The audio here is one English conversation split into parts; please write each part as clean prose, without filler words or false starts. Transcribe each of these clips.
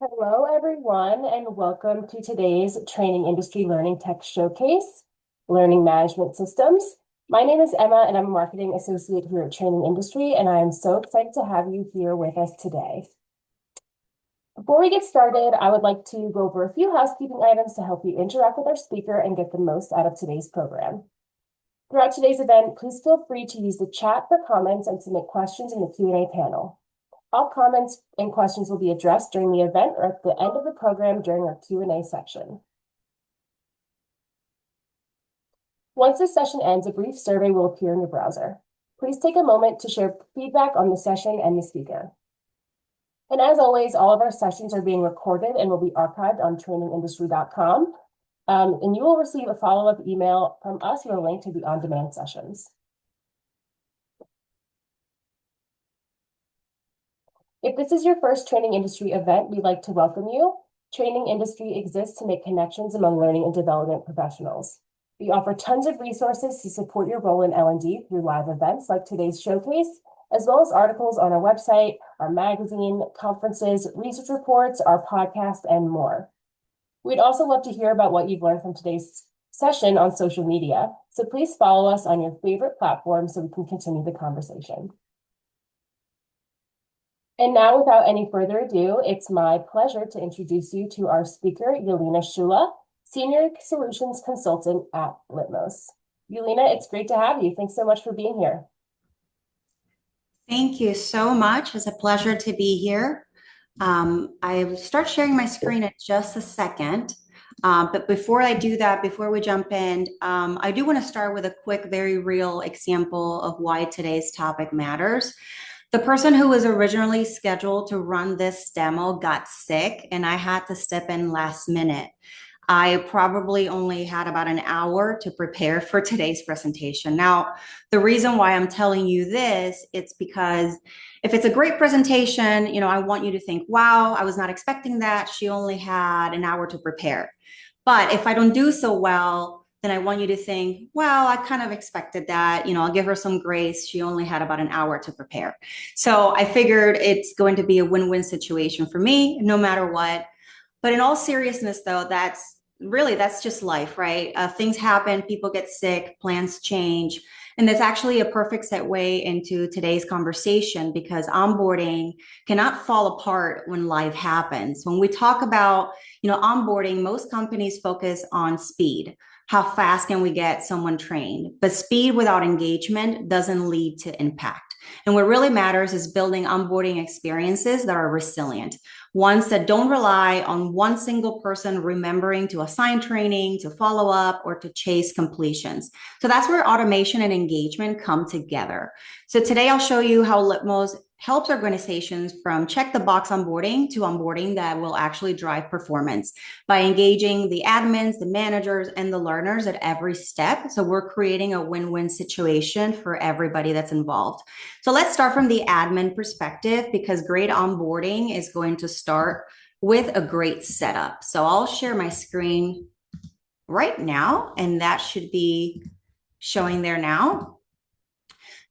Hello, everyone, and welcome to today's Training Industry Learning Tech Showcase, Learning Management Systems. My name is Emma, and I'm a Marketing Associate here at Training Industry, and I am so excited to have you here with us today. Before we get started, I would like to go over a few housekeeping items to help you interact with our speaker and get the most out of today's program. Throughout today's event, please feel free to use the chat for comments and submit questions in the Q&A panel. All comments and questions will be addressed during the event or at the end of the program during our Q&A section. Once this session ends, a brief survey will appear in your browser. Please take a moment to share feedback on the session and the speaker. And as always, all of our sessions are being recorded and will be archived on trainingindustry.com. And you will receive a follow-up email from us with a link to the on-demand sessions. If this is your first Training Industry event, we'd like to welcome you. Training Industry exists to make connections among learning and development professionals. We offer tons of resources to support your role in L&D through live events like today's showcase, as well as articles on our website, our magazine, conferences, research reports, our podcast, and more. We'd also love to hear about what you've learned from today's session on social media, so please follow us on your favorite platform so we can continue the conversation. And now, without any further ado, it's my pleasure to introduce you to our speaker, Yelena Shula, Senior Solutions Consultant at Litmos. Yelena, it's great to have you. Thanks so much for being here. Thank you so much. It's a pleasure to be here. I will start sharing my screen in just a second. But before I do that, before we jump in, I do want to start with a quick, very real example of why today's topic matters. The person who was originally scheduled to run this demo got sick, and I had to step in last minute. I probably only had about an hour to prepare for today's presentation. Now, the reason why I'm telling you this, it's because if it's a great presentation, I want you to think, wow, I was not expecting that. She only had an hour to prepare. But if I don't do so well, then I want you to think, well, I kind of expected that. I'll give her some grace. She only had about an hour to prepare. So I figured it's going to be a win-win situation for me, no matter what. But in all seriousness, though, that's just life, right? Things happen, people get sick, plans change. And that's actually a perfect segue into today's conversation because onboarding cannot fall apart when life happens. When we talk about, onboarding, most companies focus on speed. How fast can we get someone trained? But speed without engagement doesn't lead to impact. And what really matters is building onboarding experiences that are resilient, ones that don't rely on one single person remembering to assign training, to follow up, or to chase completions. So that's where automation and engagement come together. So today I'll show you how Litmos helps organizations from check the box onboarding to onboarding that will actually drive performance by engaging the admins, the managers, and the learners at every step. So we're creating a win-win situation for everybody that's involved. So let's start from the admin perspective because great onboarding is going to start with a great setup. So I'll share my screen right now, and that should be showing there now.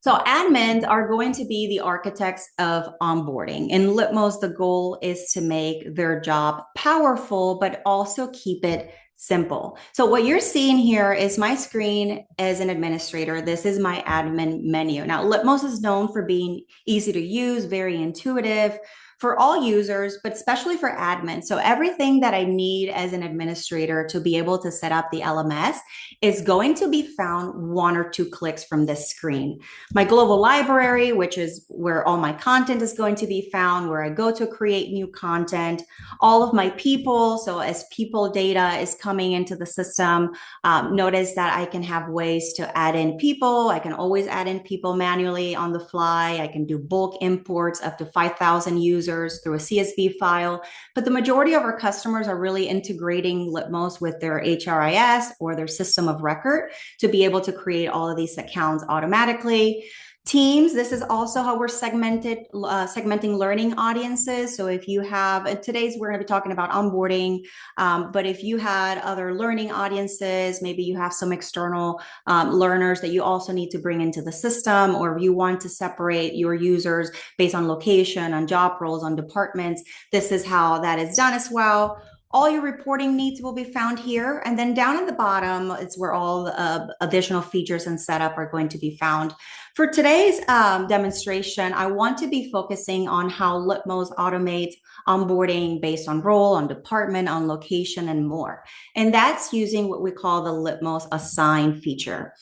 So admins are going to be the architects of onboarding. In Litmos, the goal is to make their job powerful, but also keep it simple. So what you're seeing here is my screen as an administrator. This is my admin menu. Now, Litmos is known for being easy to use, very intuitive for all users, but especially for admins. So everything that I need as an administrator to be able to set up the LMS is going to be found one or two clicks from this screen. My global library, which is where all my content is going to be found, where I go to create new content, all of my people. So as people data is coming into the system, notice that I can have ways to add in people. I can always add in people manually on the fly. I can do bulk imports up to 5,000 users through a CSV file. But the majority of our customers are really integrating Litmos with their HRIS or their system of record to be able to create all of these accounts automatically. Teams, this is also how we're segmenting learning audiences. So if you have, today's we're going to be talking about onboarding, but if you had other learning audiences, maybe you have some external learners that you also need to bring into the system, or you want to separate your users based on location, on job roles, on departments, this is how that is done as well. All your reporting needs will be found here. And then down at the bottom, it's where all the additional features and setup are going to be found. For today's demonstration, I want to be focusing on how Litmos automates onboarding based on role, on department, on location, and more. And that's using what we call the Litmos assign feature.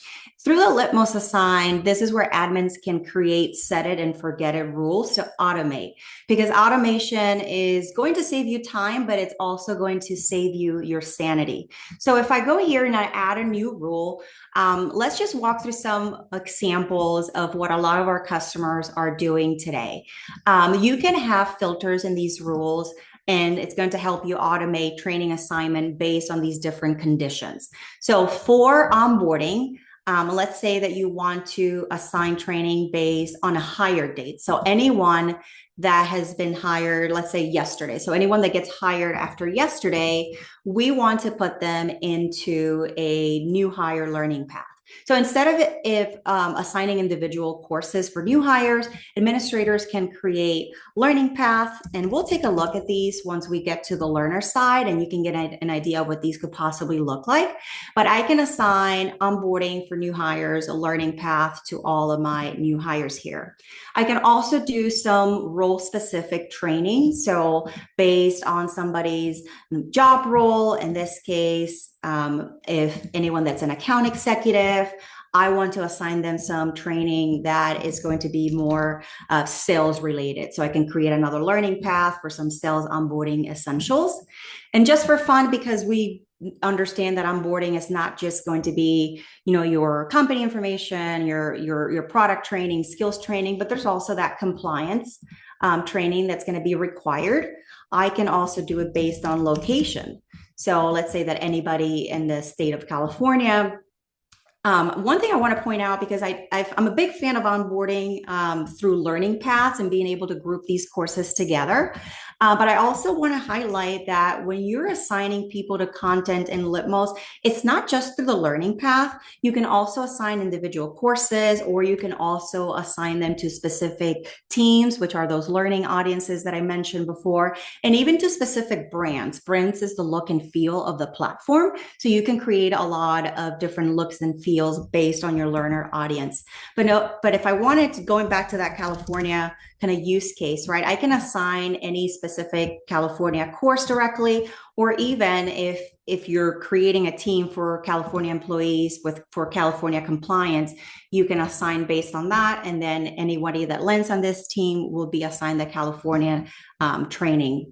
Through the Litmos assign, this is where admins can create set it and forget it rules to automate, because automation is going to save you time, but it's also going to save you your sanity. So if I go here and I add a new rule, let's just walk through some examples of what a lot of our customers are doing today. You can have filters in these rules, and it's going to help you automate training assignment based on these different conditions. So for onboarding, let's say that you want to assign training based on a hire date. So anyone that has been hired, let's say yesterday. So anyone that gets hired after yesterday, we want to put them into a new hire learning path. So instead of assigning individual courses for new hires, administrators can create learning paths, and we'll take a look at these once we get to the learner side, and you can get an idea of what these could possibly look like. But I can assign onboarding for new hires, a learning path to all of my new hires here. I can also do some role-specific training. So based on somebody's job role, in this case, if anyone that's an account executive, I want to assign them some training that is going to be more sales related. So I can create another learning path for some sales onboarding essentials. And just for fun, because we understand that onboarding is not just going to be, your company information, your product training, skills training, but there's also that compliance training that's going to be required. I can also do it based on location. So let's say that anybody in the state of California. One thing I want to point out, because I'm a big fan of onboarding through learning paths and being able to group these courses together. But I also want to highlight that when you're assigning people to content in Litmos, it's not just through the learning path. You can also assign individual courses, or you can also assign them to specific teams, which are those learning audiences that I mentioned before, and even to specific brands. Brands is the look and feel of the platform. So you can create a lot of different looks and feels based on your learner audience. But if I wanted to, going back to that California kind of use case, right, I can assign any specific California course directly, or even if you're creating a team for California employees for California compliance, you can assign based on that. And then anybody that lands on this team will be assigned the California training.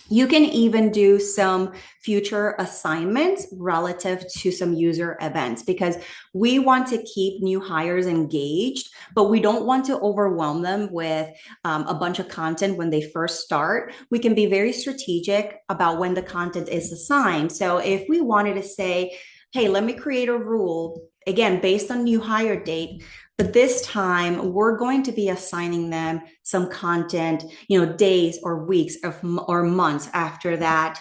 You can even do some future assignments relative to some user events, because we want to keep new hires engaged, but we don't want to overwhelm them with a bunch of content when they first start. We can be very strategic about when the content is assigned. So if we wanted to say, hey, let me create a rule, again, based on new hire date, but this time we're going to be assigning them some content, days or weeks or months after that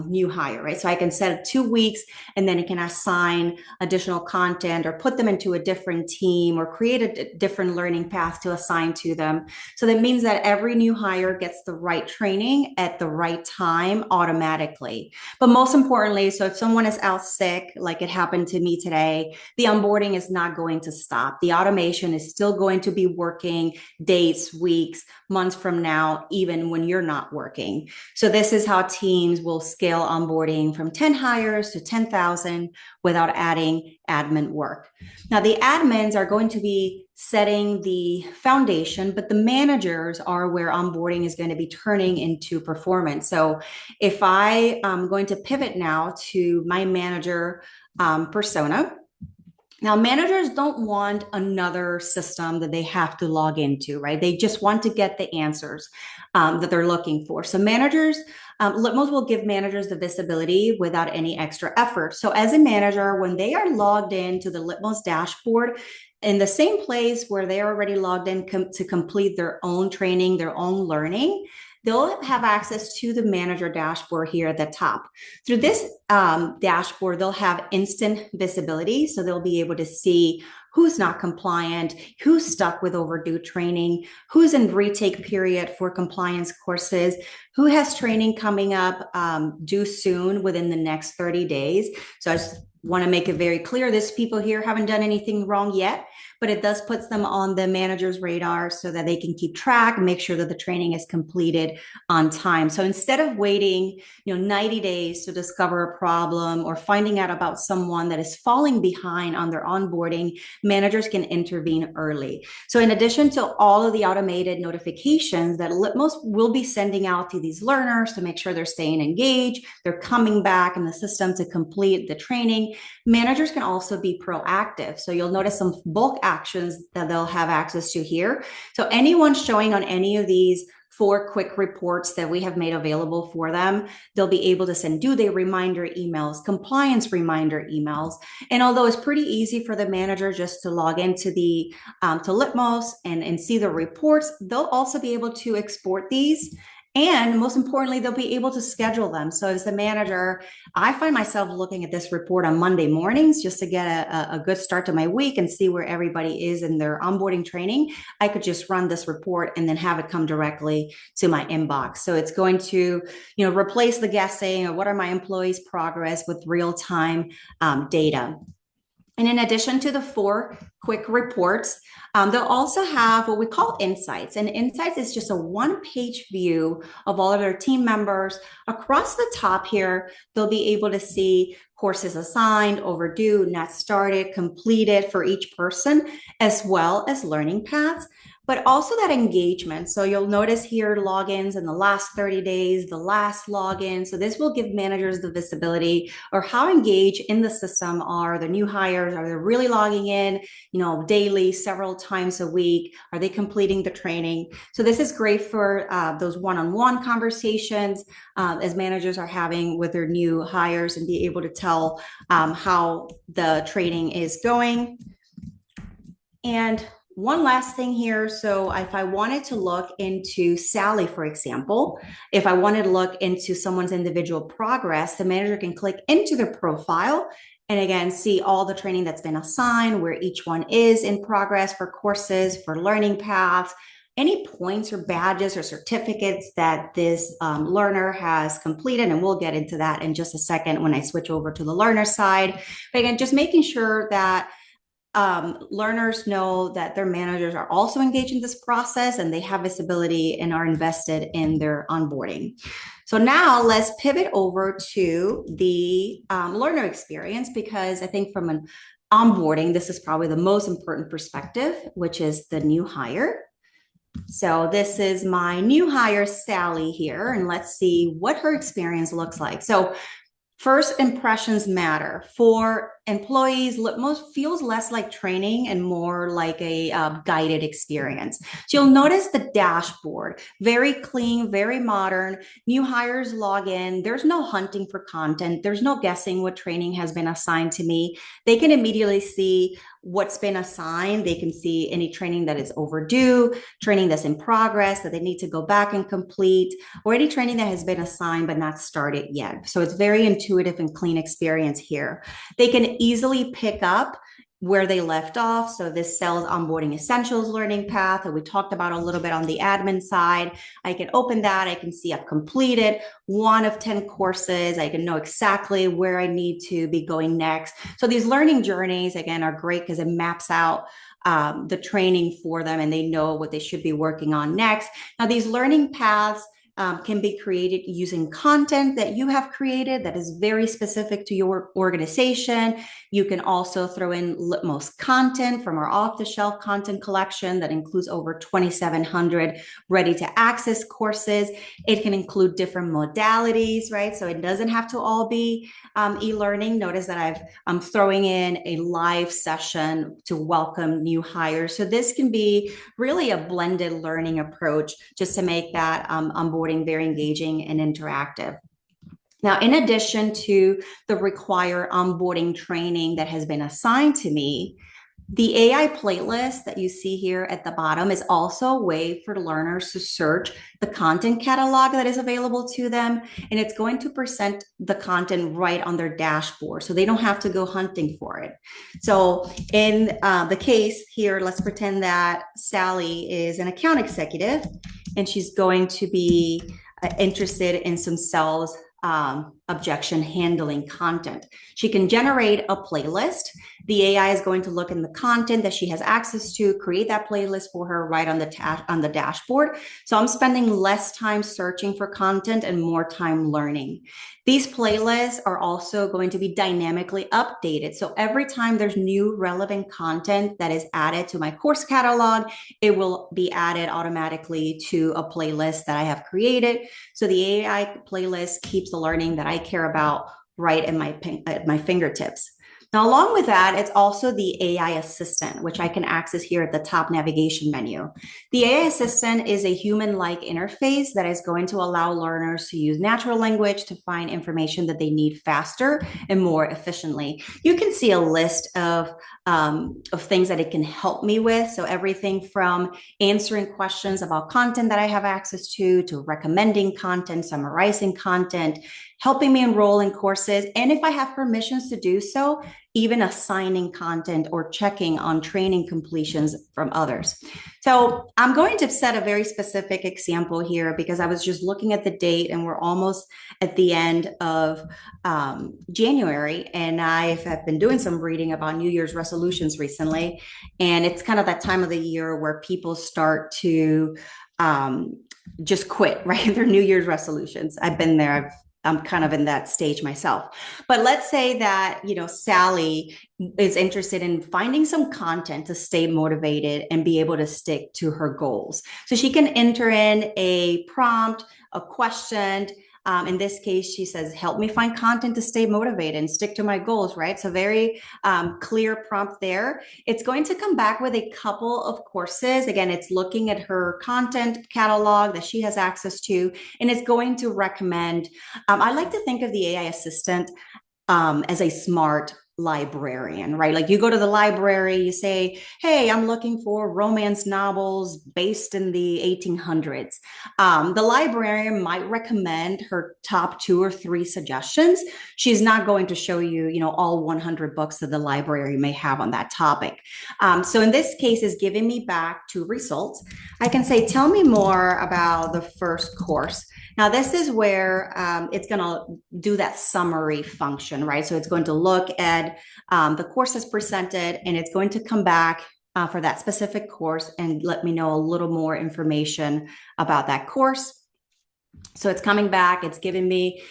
new hire, right? So I can set 2 weeks, and then it can assign additional content or put them into a different team or create a different learning path to assign to them. So that means that every new hire gets the right training at the right time automatically. But most importantly, so if someone is out sick, like it happened to me today, the onboarding is not going to stop. The automation is still going to be working days, weeks, months from now, even when you're not working. So this is how teams will scale onboarding from 10 hires to 10,000 without adding admin work. Now, the admins are going to be setting the foundation, but the managers are where onboarding is going to be turning into performance. So if I am going to pivot now to my manager persona. Now, managers don't want another system that they have to log into, right? They just want to get the answers that they're looking for. So managers, Litmos will give managers the visibility without any extra effort. So as a manager, when they are logged into the Litmos dashboard, in the same place where they're already logged in to complete their own training, their own learning, they'll have access to the manager dashboard here at the top. Through this dashboard, they'll have instant visibility. So they'll be able to see who's not compliant, who's stuck with overdue training, who's in retake period for compliance courses, who has training coming up due soon within the next 30 days. So I just want to make it very clear, these people here haven't done anything wrong yet, but it does put them on the manager's radar so that they can keep track and make sure that the training is completed on time. So instead of waiting, 90 days to discover a problem or finding out about someone that is falling behind on their onboarding, managers can intervene early. So in addition to all of the automated notifications that Litmos will be sending out to these learners to make sure they're staying engaged, they're coming back in the system to complete the training, managers can also be proactive. So you'll notice some bulk actions that they'll have access to here. So anyone showing on any of these 4 quick reports that we have made available for them, they'll be able to send due date reminder emails, compliance reminder emails. And although it's pretty easy for the manager just to log into the to Litmos and see the reports, they'll also be able to export these. And most importantly, they'll be able to schedule them. So as the manager, I find myself looking at this report on Monday mornings just to get a good start to my week and see where everybody is in their onboarding training. I could just run this report and then have it come directly to my inbox. So it's going to, replace the guessing of what are my employees' progress with real-time data. And in addition to the 4 quick reports, they'll also have what we call insights. And insights is just a 1-page view of all of their team members. Across the top here, they'll be able to see courses assigned, overdue, not started, completed for each person, as well as learning paths, but also that engagement. So you'll notice here logins in the last 30 days, the last login. So this will give managers the visibility or how engaged in the system are the new hires. Are they really logging in, daily, several times a week? Are they completing the training? So this is great for those one-on-one conversations as managers are having with their new hires and be able to tell how the training is going. And one last thing here. So if I wanted to look into Sally, for example, if I wanted to look into someone's individual progress, the manager can click into their profile and again, see all the training that's been assigned, where each one is in progress for courses, for learning paths, any points or badges or certificates that this learner has completed. And we'll get into that in just a second when I switch over to the learner side. But again, just making sure that learners know that their managers are also engaged in this process and they have visibility and are invested in their onboarding. So now let's pivot over to the learner experience, because I think from an onboarding, this is probably the most important perspective, which is the new hire. So this is my new hire, Sally, here, and let's see what her experience looks like. So first impressions matter. For employees, Litmos feels less like training and more like a guided experience. So you'll notice the dashboard, very clean, very modern. New hires log in. There's no hunting for content. There's no guessing what training has been assigned to me. They can immediately see what's been assigned. They can see any training that is overdue, training that's in progress that they need to go back and complete, or any training that has been assigned but not started yet. So it's very intuitive and clean experience here. They can easily pick up where they left off. So this sales onboarding essentials learning path that we talked about a little bit on the admin side. I can open that. I can see I've completed 1 of 10 courses. I can know exactly where I need to be going next. So these learning journeys, again, are great because it maps out the training for them and they know what they should be working on next. Now, these learning paths can be created using content that you have created that is very specific to your organization. You can also throw in Litmos content from our off-the-shelf content collection that includes over 2,700 ready-to-access courses. It can include different modalities, right? So it doesn't have to all be e-learning. Notice that I'm throwing in a live session to welcome new hires. So this can be really a blended learning approach just to make that onboarding very engaging and interactive. Now, in addition to the required onboarding training that has been assigned to me, The AI playlist that you see here at the bottom is also a way for learners to search the content catalog that is available to them. And it's going to present the content right on their dashboard. So they don't have to go hunting for it. So in the case here, let's pretend that Sally is an account executive and she's going to be interested in some sales objection handling content. She can generate a playlist. The AI is going to look in the content that she has access to, create that playlist for her right on the dashboard. So I'm spending less time searching for content and more time learning. These playlists are also going to be dynamically updated. So every time there's new relevant content that is added to my course catalog, it will be added automatically to a playlist that I have created. So the AI playlist keeps the learning that I care about right at my fingertips. Now, along with that, it's also the AI assistant, which I can access here at the top navigation menu. The AI assistant is a human-like interface that is going to allow learners to use natural language to find information that they need faster and more efficiently. You can see a list of things that it can help me with. So everything from answering questions about content that I have access to recommending content, summarizing content, helping me enroll in courses, and if I have permissions to do so, even assigning content or checking on training completions from others. So I'm going to set a very specific example here because I was just looking at the date and we're almost at the end of January. And I have been doing some reading about New Year's resolutions recently. And it's kind of that time of the year where people start to just quit, right? Their New Year's resolutions. I've been there. I'm kind of in that stage myself. But let's say that, Sally is interested in finding some content to stay motivated and be able to stick to her goals. So she can enter in a prompt, a question. In this case, she says, help me find content to stay motivated and stick to my goals, right? So very clear prompt there. It's going to come back with a couple of courses. Again, it's looking at her content catalog that she has access to, and it's going to recommend. I like to think of the AI assistant as a smart librarian, right? Like you go to the library, you say, hey, I'm looking for romance novels based in the 1800s. The librarian might recommend her top 2 or 3 suggestions. She's not going to show you, all 100 books that the library may have on that topic. So in this case, is giving me back 2 results. I can say, tell me more about the first course. Now, this is where it's going to do that summary function, right? So it's going to look at the courses presented, and it's going to come back for that specific course and let me know a little more information about that course. So it's coming back. It's giving me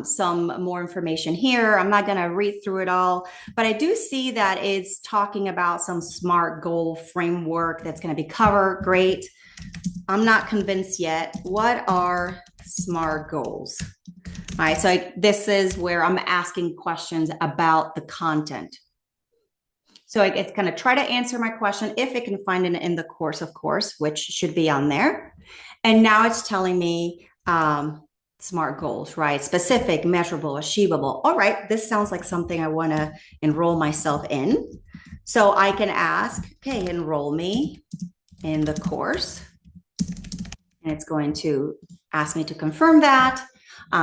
some more information here. I'm not going to read through it all, but I do see that it's talking about some SMART goal framework that's going to be covered. Great. I'm not convinced yet. What are SMART goals? All right, so this is where I'm asking questions about the content. So it's going to try to answer my question if it can find it in the course, of course, which should be on there. And now it's telling me SMART goals, right? Specific, measurable, achievable. All right, this sounds like something I want to enroll myself in. So I can ask, okay, enroll me in the course. And it's going to ask me to confirm that.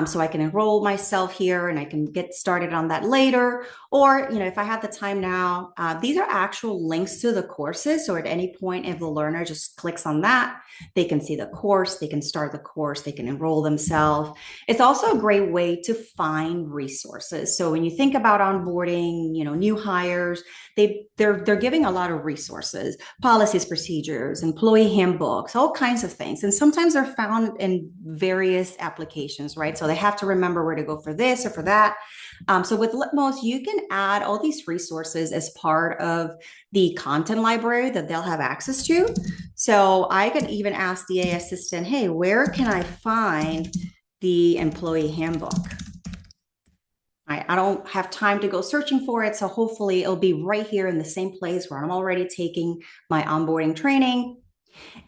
So I can enroll myself here and I can get started on that later. Or, if I have the time now, these are actual links to the courses. So at any point, if the learner just clicks on that, they can see the course, they can start the course, they can enroll themselves. It's also a great way to find resources. So when you think about onboarding, new hires, they're giving a lot of resources, policies, procedures, employee handbooks, all kinds of things. And sometimes they're found in various applications, right? So they have to remember where to go for this or for that. So with Litmos, you can add all these resources as part of the content library that they'll have access to. So I could even ask the AI assistant, hey, where can I find the employee handbook? I don't have time to go searching for it. So hopefully it'll be right here in the same place where I'm already taking my onboarding training.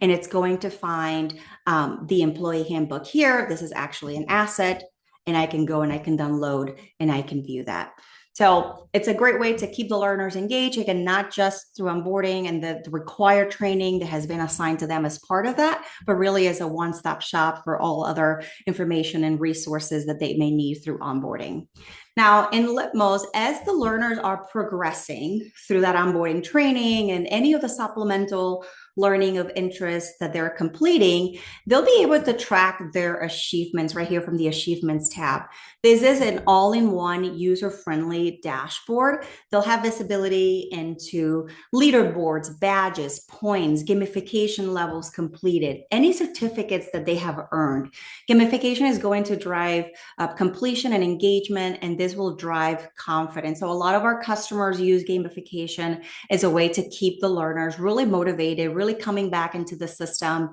And it's going to find the employee handbook here. This is actually an asset. And I can go and I can download and I can view that. So it's a great way to keep the learners engaged, again, not just through onboarding and the required training that has been assigned to them as part of that, but really as a one-stop shop for all other information and resources that they may need through onboarding. Now, in Litmos, as the learners are progressing through that onboarding training and any of the supplemental learning of interest that they're completing, they'll be able to track their achievements right here from the Achievements tab. This is an all-in-one user-friendly dashboard. They'll have visibility into leaderboards, badges, points, gamification levels completed, any certificates that they have earned. Gamification is going to drive completion and engagement, and this will drive confidence. So a lot of our customers use gamification as a way to keep the learners really motivated, really coming back into the system.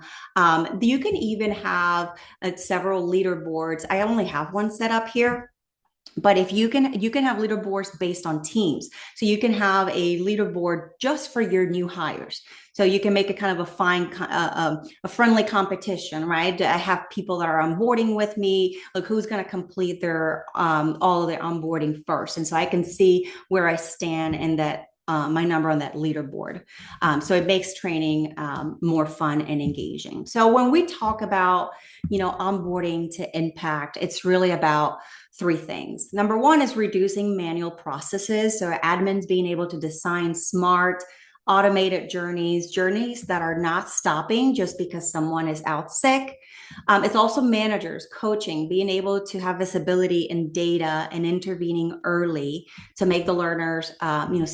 You can even have several leaderboards. I only have one set up here. But if you can have leaderboards based on teams. So you can have a leaderboard just for your new hires. So you can make it kind of a friendly competition, right? I have people that are onboarding with me. Like who's going to complete their all of their onboarding first, and so I can see where I stand in that. My number on that leaderboard. So it makes training more fun and engaging. So when we talk about, onboarding to impact, it's really about three things. Number one is reducing manual processes. So admins being able to design smart, automated journeys that are not stopping just because someone is out sick. It's also managers, coaching, being able to have visibility in data and intervening early to make the learners,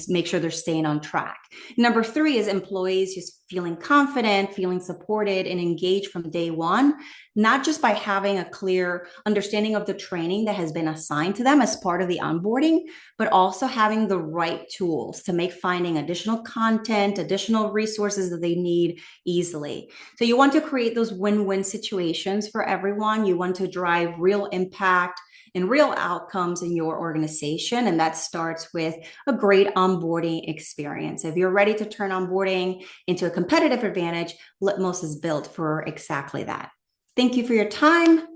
make sure they're staying on track. Number three is employees just feeling confident, feeling supported, and engaged from day one, not just by having a clear understanding of the training that has been assigned to them as part of the onboarding, but also having the right tools to make finding additional content, additional resources that they need easily. So you want to create those win-win situations for everyone. You want to drive real impact and real outcomes in your organization. And that starts with a great onboarding experience. If you're ready to turn onboarding into a competitive advantage, Litmos is built for exactly that. Thank you for your time.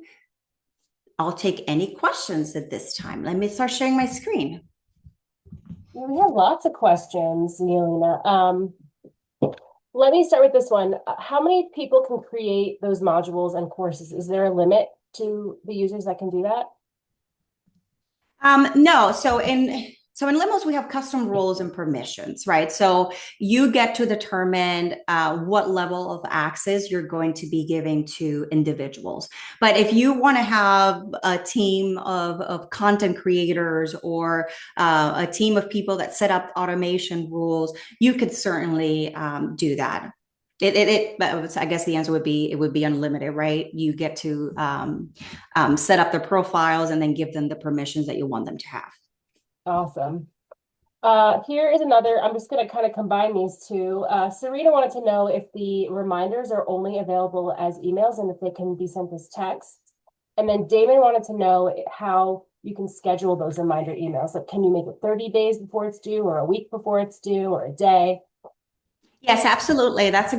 I'll take any questions at this time. Let me start sharing my screen. We have lots of questions, Yelena. Let me start with this one. How many people can create those modules and courses? Is there a limit to the users that can do that? No. So in Litmos, we have custom roles and permissions, right? So you get to determine what level of access you're going to be giving to individuals. But if you want to have a team of content creators or a team of people that set up automation rules, you could certainly do that. I guess the answer would be it would be unlimited, right? You get to set up their profiles and then give them the permissions that you want them to have. Awesome. Here is another, I'm just going to kind of combine these two. Serena wanted to know if the reminders are only available as emails and if they can be sent as texts. And then Damon wanted to know how you can schedule those reminder emails. Like, can you make it 30 days before it's due or a week before it's due or a day? Yes, absolutely. That's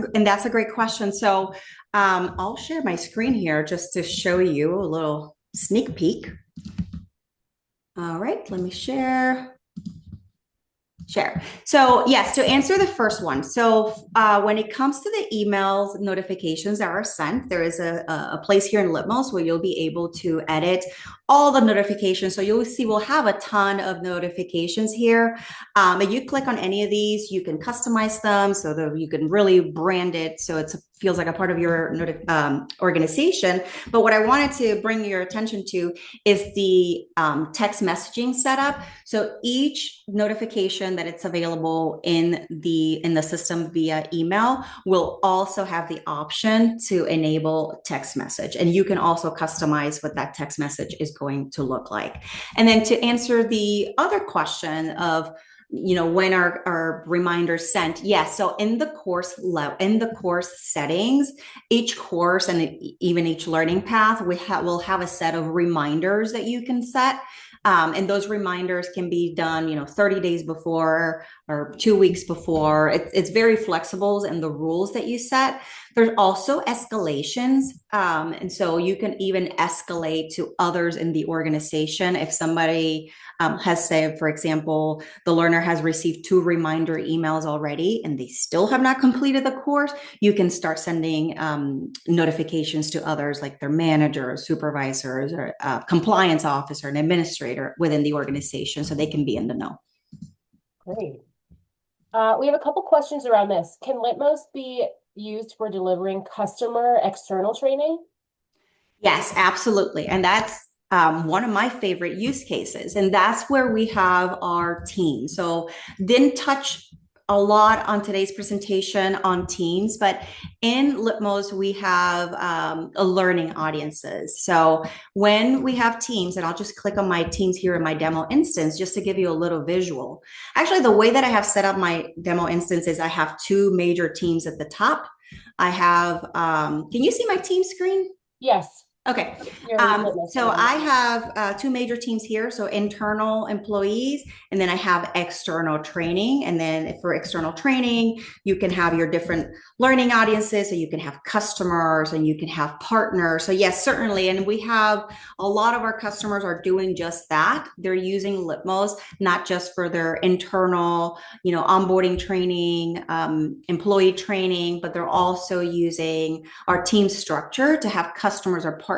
a great question. So I'll share my screen here just to show you a little sneak peek. All right, let me share. So yes, to answer the first one. So when it comes to the emails notifications that are sent, there is a place here in Litmos where you'll be able to edit all the notifications. So you'll see we'll have a ton of notifications here. If you click on any of these, you can customize them so that you can really brand it so it feels like a part of your organization. But what I wanted to bring your attention to is the text messaging setup. So each notification that it's available in the system via email will also have the option to enable text message. And you can also customize what that text message is going to look like. And then to answer the other question of when are reminders sent? Yes. So in the course settings, each course and even each learning path, will have a set of reminders that you can set. And those reminders can be done, 30 days before or 2 weeks before. It's very flexible in the rules that you set. There's also escalations. And so you can even escalate to others in the organization. If somebody has said, for example, the learner has received 2 reminder emails already and they still have not completed the course, you can start sending notifications to others like their manager, or supervisors, or compliance officer, an administrator within the organization so they can be in the know. Great. We have a couple questions around this. Can Litmos be used for delivering customer external training? Yes, absolutely. And that's one of my favorite use cases. And that's where we have our team. So didn't touch a lot on today's presentation on teams, but in Litmos, we have a learning audiences. So when we have teams, and I'll just click on my teams here in my demo instance, just to give you a little visual. Actually, the way that I have set up my demo instance is I have 2 major teams at the top. I have, can you see my team screen? Yes. Okay. Litmos So training. I have 2 major teams here. So internal employees, and then I have external training. And then for external training, you can have your different learning audiences. So you can have customers and you can have partners. So yes, certainly. And we have a lot of our customers are doing just that. They're using Litmos, not just for their internal, onboarding training, employee training, but they're also using our team structure to have customers or partners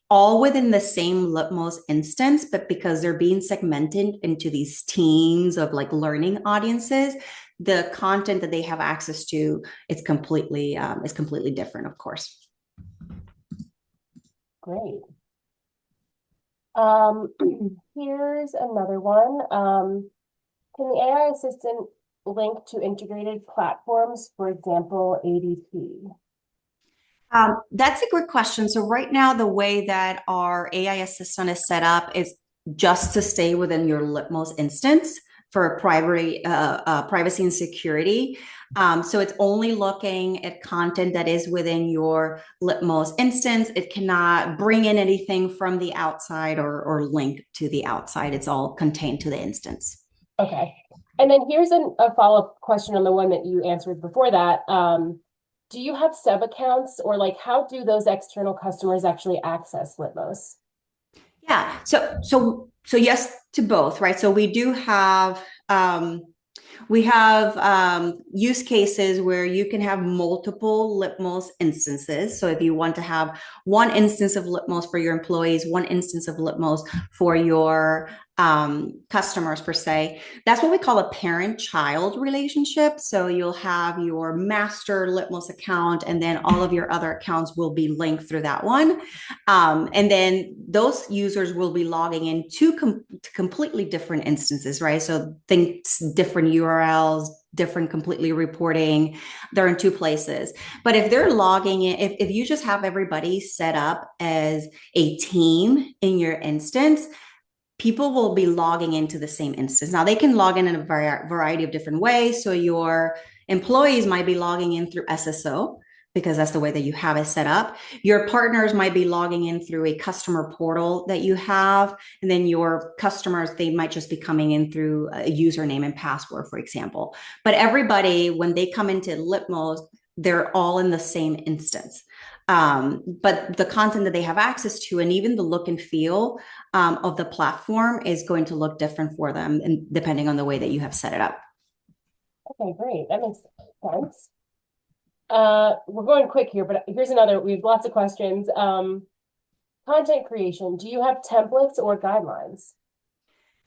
all within the same Litmos instance, but because they're being segmented into these teams of like learning audiences, the content that they have access to is completely different, of course. Great. Here's another one. Can the AI assistant link to integrated platforms, for example, ADP? That's a great question. So right now, the way that our AI assistant is set up is just to stay within your Litmos instance for privacy and security. So it's only looking at content that is within your Litmos instance. It cannot bring in anything from the outside or link to the outside. It's all contained to the instance. Okay. And then here's a follow-up question on the one that you answered before that. Do you have sub accounts, or like how do those external customers actually access Litmos? Yeah. So yes to both, right? So we do have use cases where you can have multiple Litmos instances. So if you want to have one instance of Litmos for your employees, one instance of Litmos for your customers per se, that's what we call a parent-child relationship. So you'll have your master Litmos account, and then all of your other accounts will be linked through that one. And then those users will be logging in to completely different instances, right? So think different URLs, different completely reporting. They're in 2 places. But if they're logging in, if you just have everybody set up as a team in your instance, people will be logging into the same instance. Now, they can log in a variety of different ways. So your employees might be logging in through SSO, because that's the way that you have it set up. Your partners might be logging in through a customer portal that you have. And then your customers, they might just be coming in through a username and password, for example. But everybody, when they come into Litmos, they're all in the same instance. But the content that they have access to, and even the look and feel of the platform, is going to look different for them, and depending on the way that you have set it up. Okay, great. That makes sense. We're going quick here, but here's another. We have lots of questions. Content creation. Do you have templates or guidelines?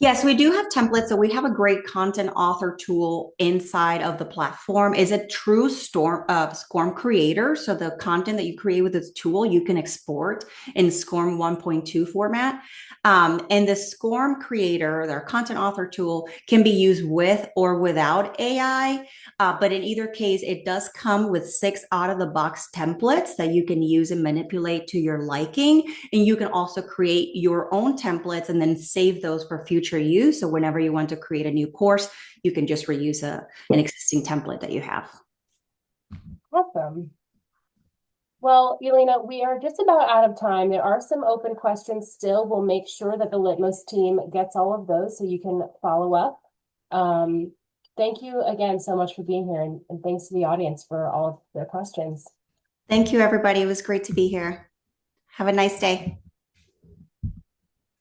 Yes, we do have templates. So we have a great content author tool inside of the platform. Is a true SCORM creator. So the content that you create with this tool, you can export in SCORM 1.2 format. And the SCORM creator, their content author tool, can be used with or without AI. But in either case, it does come with 6 out-of-the-box templates that you can use and manipulate to your liking. And you can also create your own templates and then save those for future use. So whenever you want to create a new course, you can just reuse an existing template that you have. Awesome. Well, Yelena, we are just about out of time. There are some open questions still. We'll make sure that the Litmos team gets all of those so you can follow up. Thank you again so much for being here, and thanks to the audience for all of their questions. Thank you, everybody. It was great to be here. Have a nice day.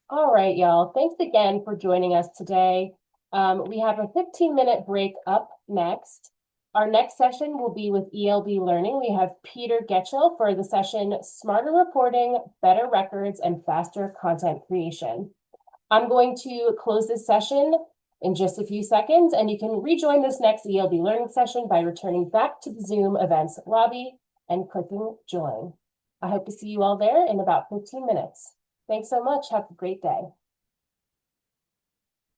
All right, y'all. Thanks again for joining us today. We have a 15-minute break up next. Our next session will be with ELB Learning. We have Peter Getchell for the session Smarter Reporting, Better Records, and Faster Content Creation. I'm going to close this session in just a few seconds, and you can rejoin this next ELB Learning session by returning back to the Zoom events lobby and clicking join. I hope to see you all there in about 15 minutes. Thanks so much. Have a great day.